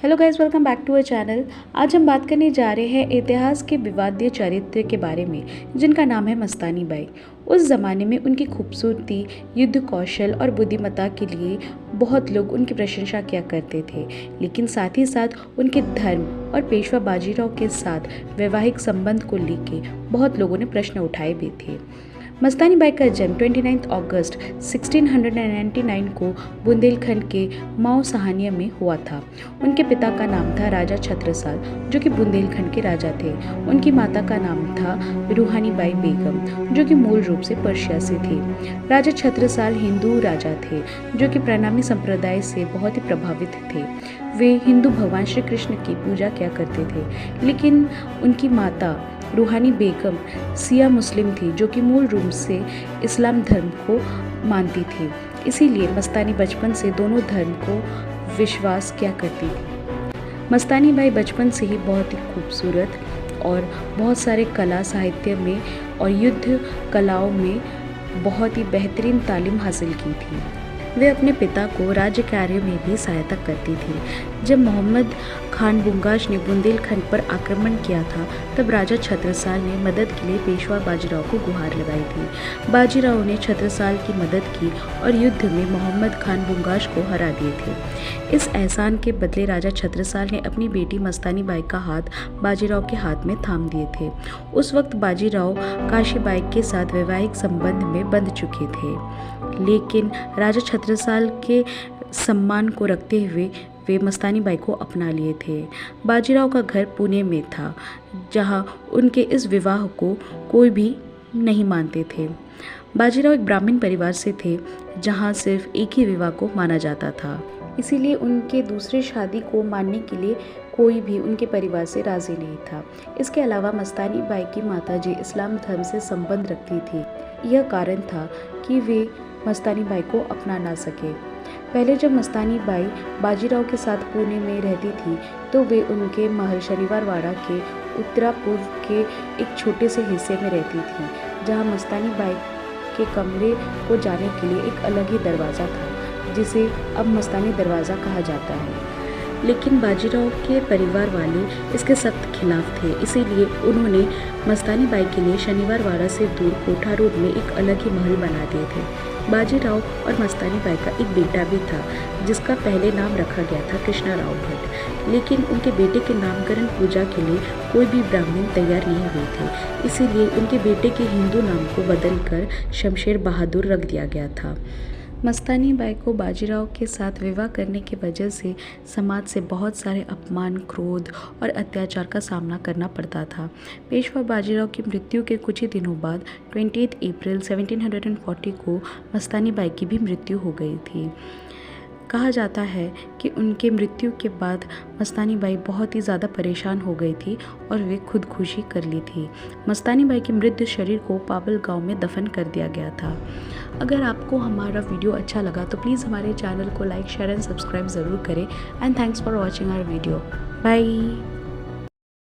Hello guys, welcome back to our channel. आज हम बात करने जा रहे हैं इतिहास के विवादित चरित्र के बारे में जिनका नाम है मस्तानी बाई। उस ज़माने में उनकी खूबसूरती, युद्ध कौशल और बुद्धिमत्ता के लिए बहुत लोग उनकी प्रशंसा किया करते थे, लेकिन साथ ही साथ उनके धर्म और पेशवा बाजीराव के साथ वैवाहिक संबंध को लेकर बहुत लोगों ने प्रश्न उठाए भी थे। मस्तानी बाई का जन्म 29 अगस्त 1699 को बुंदेलखंड के माओ सहानिया में हुआ था। उनके पिता का नाम था राजा छत्रसाल, जो कि बुंदेलखंड के राजा थे। उनकी माता का नाम था रूहानी बाई बेगम, जो कि मूल रूप से पर्शिया से थे। राजा छत्रसाल हिंदू राजा थे, जो कि प्रणामी संप्रदाय से बहुत ही प्रभावित थे। वे हिंदू भगवान श्री कृष्ण की पूजा किया करते थे, लेकिन उनकी माता रूहानी बेगम सिया मुस्लिम थी, जो कि मूल रूप से इस्लाम धर्म को मानती थी। इसीलिए मस्तानी बचपन से दोनों धर्म को विश्वास किया करती थी। मस्तानी बाई बचपन से ही बहुत ही खूबसूरत और बहुत सारे कला साहित्य में और युद्ध कलाओं में बहुत ही बेहतरीन तालीम हासिल की थी। वे अपने पिता को राज्य कार्य में भी सहायता करती थी। जब मोहम्मद खान बुंगाश ने बुंदेलखंड पर आक्रमण किया था, तब राजा छत्रसाल ने मदद के लिए पेशवा बाजीराव को गुहार लगाई थी। बाजीराव ने छत्रसाल की मदद की और युद्ध में मोहम्मद खान बुंगाश को हरा दिए थे। इस एहसान के बदले राजा छत्रसाल ने अपनी बेटी मस्तानी बाई का हाथ बाजीराव के हाथ में थाम दिए थे। उस वक्त बाजीराव काशी बाई के साथ वैवाहिक संबंध में बंध चुके थे, लेकिन राजा छत्रसाल के सम्मान को रखते हुए वे मस्तानी बाई को अपना लिए थे। बाजीराव का घर पुणे में था, जहां उनके इस विवाह को कोई भी नहीं मानते थे। बाजीराव एक ब्राह्मण परिवार से थे, जहां सिर्फ एक ही विवाह को माना जाता था। इसीलिए उनके दूसरे शादी को मानने के लिए कोई भी उनके परिवार से राजी नहीं था। इसके अलावा मस्तानी बाई की माताजी इस्लाम धर्म से संबंध रखती थी। यह कारण था कि वे मस्तानी बाई को अपना ना सके। पहले जब मस्तानी बाई बाजीराव के साथ पुणे में रहती थी, तो वे उनके महल शनिवार वाड़ा के उत्तरा पूर्व के एक छोटे से हिस्से में रहती थी, जहां मस्तानी बाई के कमरे को जाने के लिए एक अलग ही दरवाज़ा था, जिसे अब मस्तानी दरवाज़ा कहा जाता है। लेकिन बाजीराव के परिवार वाले इसके सख्त खिलाफ थे, इसीलिए उन्होंने मस्तानी बाई के लिए शनिवार वाड़ा से दूर कोठा रोड में एक अलग ही महल बना दिए थे। बाजीराव और मस्तानी बाई का एक बेटा भी था, जिसका पहले नाम रखा गया था कृष्णराव भट्ट, लेकिन उनके बेटे के नामकरण पूजा के लिए कोई भी ब्राह्मण तैयार नहीं हुए थे। इसीलिए उनके बेटे के हिंदू नाम को बदलकर शमशेर बहादुर रख दिया गया था। मस्तानी बाई को बाजीराव के साथ विवाह करने की वजह से समाज से बहुत सारे अपमान, क्रोध और अत्याचार का सामना करना पड़ता था। पेशवा बाजीराव की मृत्यु के कुछ ही दिनों बाद 28 अप्रैल 1740 को मस्तानी बाई की भी मृत्यु हो गई थी। कहा जाता है कि उनके मृत्यु के बाद मस्तानी बाई बहुत ही ज़्यादा परेशान हो गई थी और वे खुदकुशी कर ली थी। मस्तानी बाई के मृत शरीर को पाबल गांव में दफन कर दिया गया था। अगर आपको हमारा वीडियो अच्छा लगा तो प्लीज़ हमारे चैनल को लाइक, शेयर एंड सब्सक्राइब ज़रूर करें। And thanks for watching our video. Bye.